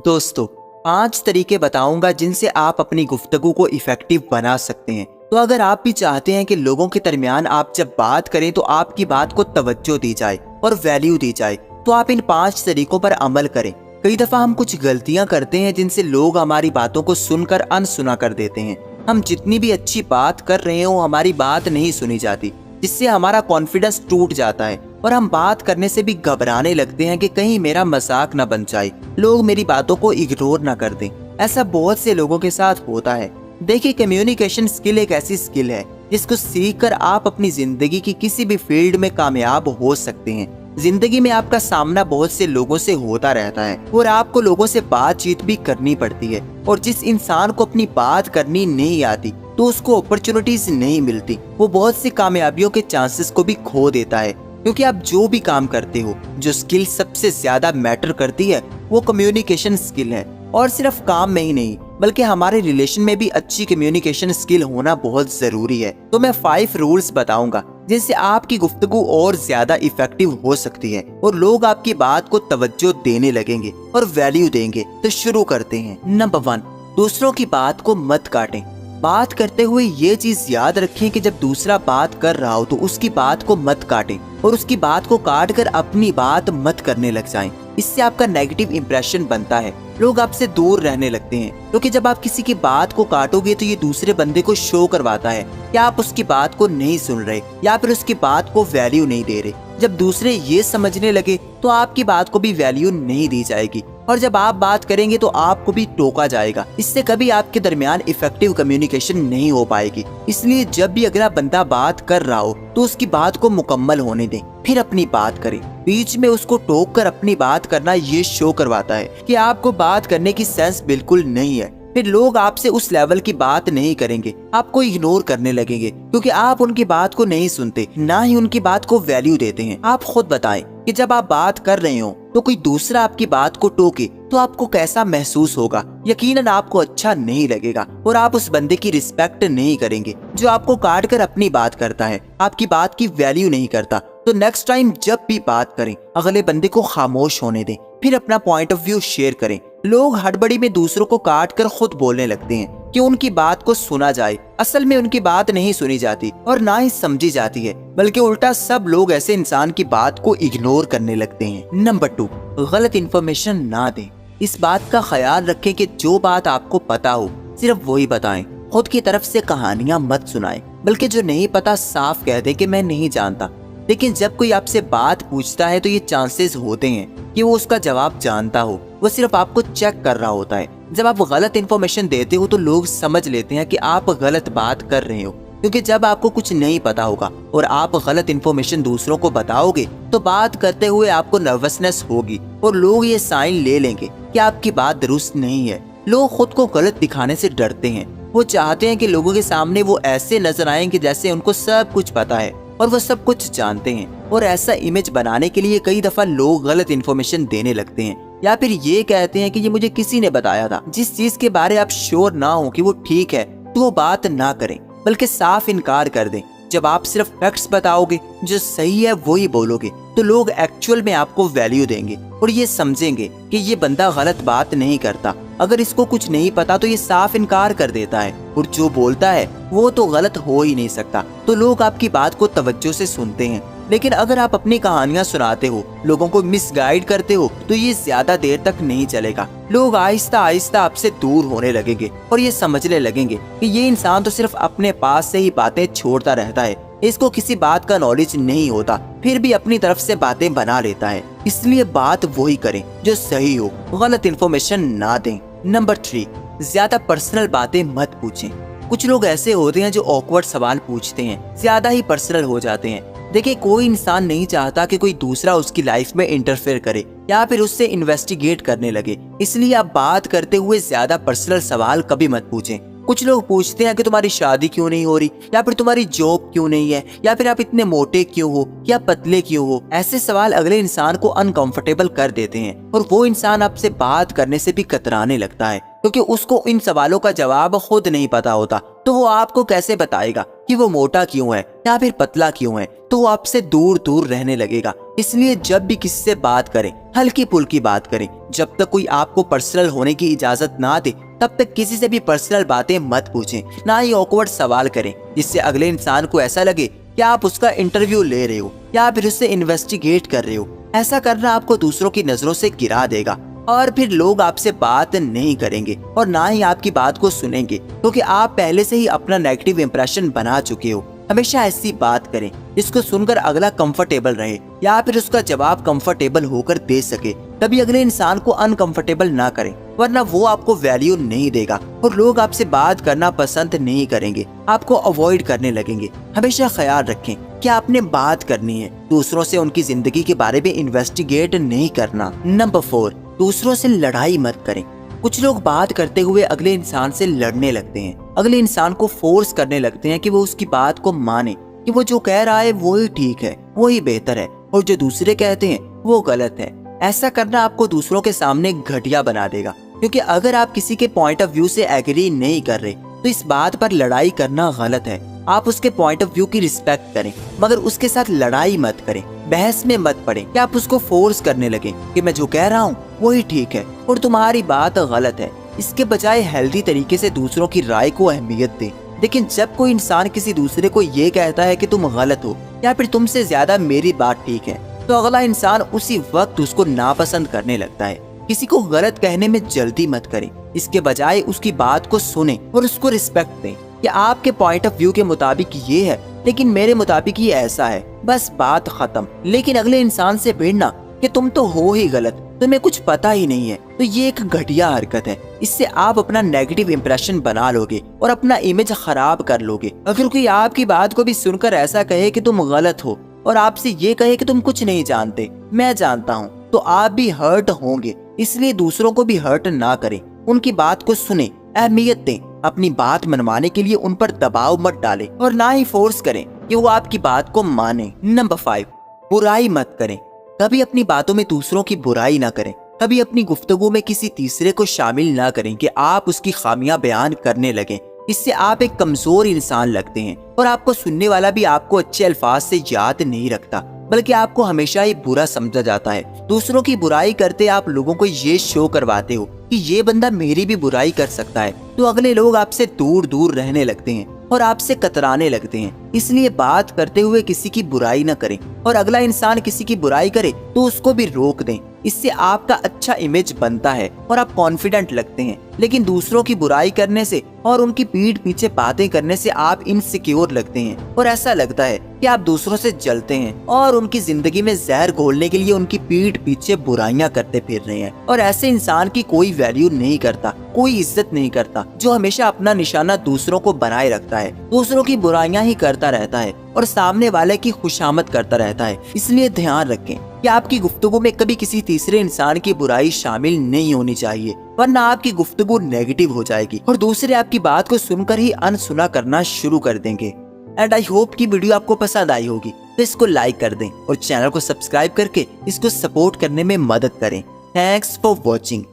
दोस्तों, 5 तरीके बताऊंगा जिनसे आप अपनी गुफ्तगू को इफेक्टिव बना सकते हैं। तो अगर आप भी चाहते हैं कि लोगों के दरमियान आप जब बात करें तो आपकी बात को तवज्जो दी जाए और वैल्यू दी जाए, तो आप इन 5 तरीकों पर अमल करें। कई दफा हम कुछ गलतियां करते हैं जिनसे लोग हमारी बातों को सुनकर अनसुना कर देते हैं। हम जितनी भी अच्छी बात कर रहे हो, हमारी बात नहीं सुनी जाती, जिससे हमारा कॉन्फिडेंस टूट जाता है और हम बात करने से भी घबराने लगते हैं कि कहीं मेरा मजाक न बन जाए, लोग मेरी बातों को इग्नोर न कर दें। ऐसा बहुत से लोगों के साथ होता है। देखिए, कम्युनिकेशन स्किल एक ऐसी स्किल है जिसको सीखकर आप अपनी जिंदगी की किसी भी फील्ड में कामयाब हो सकते हैं। जिंदगी में आपका सामना बहुत से लोगों से होता रहता है और आपको लोगों से बातचीत भी करनी पड़ती है, और जिस इंसान को अपनी बात करनी नहीं आती तो उसको अपॉर्चुनिटीज नहीं मिलती। वो बहुत सी कामयाबियों के चांसेस को भी खो देता है, क्योंकि आप जो भी काम करते हो, जो स्किल सबसे ज्यादा मैटर करती है वो कम्युनिकेशन स्किल है। और सिर्फ काम में ही नहीं, बल्कि हमारे रिलेशन में भी अच्छी कम्युनिकेशन स्किल होना बहुत जरूरी है। तो मैं 5 रूल्स बताऊंगा जिनसे आपकी गुफ्तगू और ज्यादा इफेक्टिव हो सकती है और लोग आपकी बात को तवज्जो देने लगेंगे और वैल्यू देंगे। तो शुरू करते हैं। नंबर 1, दूसरों की बात को मत काटें। बात करते हुए ये चीज याद रखें कि जब दूसरा बात कर रहा हो तो उसकी बात को मत काटें और उसकी बात को काट कर अपनी बात मत करने लग जाएं। इससे आपका नेगेटिव इंप्रेशन बनता है, लोग आपसे दूर रहने लगते हैं, क्योंकि जब आप किसी की बात को काटोगे तो ये दूसरे बंदे को शो करवाता है कि आप उसकी बात को नहीं सुन रहे या फिर उसकी बात को वैल्यू नहीं दे रहे। जब दूसरे ये समझने लगे तो आपकी बात को भी वैल्यू नहीं दी जाएगी, और जब आप बात करेंगे तो आपको भी टोका जाएगा। इससे कभी आपके दरमियान इफेक्टिव कम्युनिकेशन नहीं हो पाएगी। इसलिए जब भी अगला बंदा बात कर रहा हो तो उसकी बात को मुकम्मल होने दें, फिर अपनी बात करें। बीच में उसको टोक कर अपनी बात करना ये शो करवाता है कि आपको बात करने की सेंस बिल्कुल नहीं है। फिर लोग आपसे उस लेवल की बात नहीं करेंगे, आपको इग्नोर करने लगेंगे, क्योंकि आप उनकी बात को नहीं सुनते, ना ही उनकी बात को वैल्यू देते हैं। आप खुद बताएं कि जब आप बात कर रहे हो तो कोई दूसरा आपकी बात को टोके तो आपको कैसा महसूस होगा। यकीनन आपको अच्छा नहीं लगेगा और आप उस बंदे की रिस्पेक्ट नहीं करेंगे जो आपको काट कर अपनी बात करता है, आपकी बात की वैल्यू नहीं करता। तो नेक्स्ट टाइम जब भी बात करें, अगले बंदे को खामोश होने दें, फिर अपना पॉइंट ऑफ व्यू शेयर करें। लोग हड़बड़ी में दूसरों को काट कर खुद बोलने लगते हैं कि उनकी बात को सुना जाए। असल में उनकी बात नहीं सुनी जाती और ना ही समझी जाती है, बल्कि उल्टा सब लोग ऐसे इंसान की बात को इग्नोर करने लगते हैं। नंबर 2, गलत इन्फॉर्मेशन ना दें। इस बात का ख्याल रखें कि जो बात आपको पता हो सिर्फ वही बताएं। खुद की तरफ से कहानियां मत सुनाएं, बल्कि जो नहीं पता साफ कह दे कि मैं नहीं जानता। लेकिन जब कोई आपसे बात पूछता है तो ये चांसेस होते हैं कि वो उसका जवाब जानता हो, वो सिर्फ आपको चेक कर रहा होता है। जब आप गलत इन्फॉर्मेशन देते हो तो लोग समझ लेते हैं कि आप गलत बात कर रहे हो, क्योंकि जब आपको कुछ नहीं पता होगा और आप गलत इन्फॉर्मेशन दूसरों को बताओगे तो बात करते हुए आपको नर्वसनेस होगी और लोग ये साइन ले लेंगे कि आपकी बात दुरुस्त नहीं है। लोग खुद को गलत दिखाने से डरते हैं। वो चाहते हैं कि लोगों के सामने वो ऐसे नजर आए कि जैसे उनको सब कुछ पता है और वो सब कुछ जानते हैं, और ऐसा इमेज बनाने के लिए कई दफा लोग गलत इन्फॉर्मेशन देने लगते हैं या फिर ये कहते हैं कि ये मुझे किसी ने बताया था। जिस चीज के बारे आप श्योर ना हो कि वो ठीक है तो वो बात ना करें, बल्कि साफ इनकार कर दें। जब आप सिर्फ फैक्ट्स बताओगे, जो सही है वही बोलोगे, तो लोग एक्चुअल में आपको वैल्यू देंगे और ये समझेंगे कि ये बंदा गलत बात नहीं करता। अगर इसको कुछ नहीं पता तो ये साफ इनकार कर देता है, और जो बोलता है वो तो गलत हो ही नहीं सकता। तो लोग आपकी बात को तवज्जो से सुनते हैं। लेकिन अगर आप अपनी कहानियां सुनाते हो, लोगों को मिसगाइड करते हो, तो ये ज्यादा देर तक नहीं चलेगा। लोग आहिस्ता आहिस्ता आपसे दूर होने लगेंगे और ये समझने लगेंगे कि ये इंसान तो सिर्फ अपने पास से ही बातें छोड़ता रहता है, इसको किसी बात का नॉलेज नहीं होता, फिर भी अपनी तरफ से बातें बना लेता है। इसलिए बात वही करें जो सही हो, गलत इन्फॉर्मेशन ना दें। नंबर 3, ज्यादा पर्सनल बातें मत पूछें। कुछ लोग ऐसे होते हैं जो ऑकवर्ड सवाल पूछते हैं, ज्यादा ही पर्सनल हो जाते हैं। देखिए, कोई इंसान नहीं चाहता कि कोई दूसरा उसकी लाइफ में इंटरफेयर करे या फिर उससे इन्वेस्टिगेट करने लगे। इसलिए आप बात करते हुए ज्यादा पर्सनल सवाल कभी मत पूछें। कुछ लोग पूछते हैं कि तुम्हारी शादी क्यों नहीं हो रही, या फिर तुम्हारी जॉब क्यों नहीं है, या फिर आप इतने मोटे क्यों हो, या पतले क्यों हो। ऐसे सवाल अगले इंसान को अनकंफर्टेबल कर देते हैं और वो इंसान आपसे बात करने से भी कतराने लगता है। क्योंकि उसको इन सवालों का जवाब खुद नहीं पता होता। तो वो आपको कैसे बताएगा कि वो मोटा क्यों है या फिर पतला क्यों है? तो वो आपसे दूर दूर रहने लगेगा। इसलिए जब भी किसी से बात करें, हल्की फुल्की बात करें। जब तक कोई आपको पर्सनल होने की इजाजत ना दे तब तक किसी से भी पर्सनल बातें मत पूछें, ना ही ऑकवर्ड सवाल करें, जिससे अगले इंसान को ऐसा लगे कि आप उसका इंटरव्यू ले रहे हो या फिर उससे इन्वेस्टिगेट कर रहे हो। ऐसा करना आपको दूसरों की नजरों से गिरा देगा और फिर लोग आपसे बात नहीं करेंगे और ना ही आपकी बात को सुनेंगे, क्योंकि आप पहले से ही अपना नेगेटिव इंप्रेशन बना चुके हो। हमेशा ऐसी बात करें जिसको सुनकर अगला कंफर्टेबल रहे या फिर उसका जवाब कंफर्टेबल होकर दे सके। कभी अगले इंसान को अनकंफर्टेबल ना करें, वरना वो आपको वैल्यू नहीं देगा और लोग आपसे बात करना पसंद नहीं करेंगे, आपको अवॉइड करने लगेंगे। हमेशा ख्याल रखें कि आपने बात करनी है, दूसरों से उनकी जिंदगी के बारे में इन्वेस्टिगेट नहीं करना। नंबर 4, दूसरों से लड़ाई मत करें। कुछ लोग बात करते हुए अगले इंसान से लड़ने लगते हैं, अगले इंसान को फोर्स करने लगते हैं कि वो उसकी बात को माने, कि वो जो कह रहा है वो ही ठीक है, वो ही बेहतर है और जो दूसरे कहते हैं वो गलत है। ऐसा करना आपको दूसरों के सामने घटिया बना देगा, क्योंकि अगर आप किसी के पॉइंट ऑफ व्यू से एग्री नहीं कर रहे तो इस बात पर लड़ाई करना गलत है। आप उसके पॉइंट ऑफ व्यू की रिस्पेक्ट करें, मगर उसके साथ लड़ाई मत करें, बहस में मत पड़े कि आप उसको फोर्स करने लगे कि मैं जो कह रहा हूँ वही ठीक है और तुम्हारी बात गलत है। इसके बजाय हेल्दी तरीके से दूसरों की राय को अहमियत दें। लेकिन जब कोई इंसान किसी दूसरे को ये कहता है कि तुम गलत हो या फिर तुमसे ज्यादा मेरी बात ठीक है, तो अगला इंसान उसी वक्त उसको नापसंद करने लगता है। किसी को गलत कहने में जल्दी मत करें, इसके बजाय उसकी बात को सुने और उसको रिस्पेक्ट दें कि आपके पॉइंट ऑफ व्यू के मुताबिक ये है लेकिन मेरे मुताबिक ये ऐसा है, बस बात खत्म। लेकिन अगले इंसान से भिड़ना कि तुम तो हो ही गलत, तुम्हें कुछ पता ही नहीं है, तो ये एक घटिया हरकत है। इससे आप अपना नेगेटिव इंप्रेशन बना लोगे और अपना इमेज खराब कर लोगे। अगर कोई आपकी बात को भी सुनकर ऐसा कहे कि तुम गलत हो और आपसे ये कहे कि तुम कुछ नहीं जानते, मैं जानता हूँ, तो आप भी हर्ट होंगे। इसलिए दूसरों को भी हर्ट ना करें, उनकी बात को सुने, अहमियत दें। अपनी बात मनवाने के लिए उन पर दबाव मत डालें और ना ही फोर्स करें कि वो आपकी बात को माने। नंबर 5, बुराई मत करें। कभी अपनी बातों में दूसरों की बुराई ना करें। कभी अपनी गुफ्तगू में किसी तीसरे को शामिल ना करें कि आप उसकी खामियां बयान करने लगें। इससे आप एक कमजोर इंसान लगते हैं और आपको सुनने वाला भी आपको अच्छे अल्फाज से याद नहीं रखता, बल्कि आपको हमेशा ही बुरा समझा जाता है। दूसरों की बुराई करते आप लोगों को ये शो करवाते हो कि ये बंदा मेरी भी बुराई कर सकता है, तो अगले लोग आपसे दूर दूर रहने लगते हैं और आपसे कतराने लगते हैं। इसलिए बात करते हुए किसी की बुराई न करें और अगला इंसान किसी की बुराई करे तो उसको भी रोक दें। इससे आपका अच्छा इमेज बनता है और आप कॉन्फिडेंट लगते हैं। लेकिन दूसरों की बुराई करने से और उनकी पीठ पीछे बातें करने से आप इनसिक्योर लगते हैं और ऐसा लगता है कि आप दूसरों से जलते हैं और उनकी जिंदगी में जहर घोलने के लिए उनकी पीठ पीछे बुराइयां करते फिर रहे हैं। और ऐसे इंसान की कोई वैल्यू नहीं करता, कोई इज्जत नहीं करता, जो हमेशा अपना निशाना दूसरों को बनाए रखता है, दूसरों की बुराइयां ही करता रहता है और सामने वाले की खुशामद करता रहता है। इसलिए ध्यान रखें कि आपकी गुफ्तगू में कभी किसी तीसरे इंसान की बुराई शामिल नहीं होनी चाहिए, वरना आपकी गुफ्तगू नेगेटिव हो जाएगी और दूसरे आपकी बात को सुनकर ही अनसुना करना शुरू कर देंगे। एंड आई होप कि वीडियो आपको पसंद आई होगी, तो इसको लाइक कर दें और चैनल को सब्सक्राइब करके इसको सपोर्ट करने में मदद करें। Thanks for watching.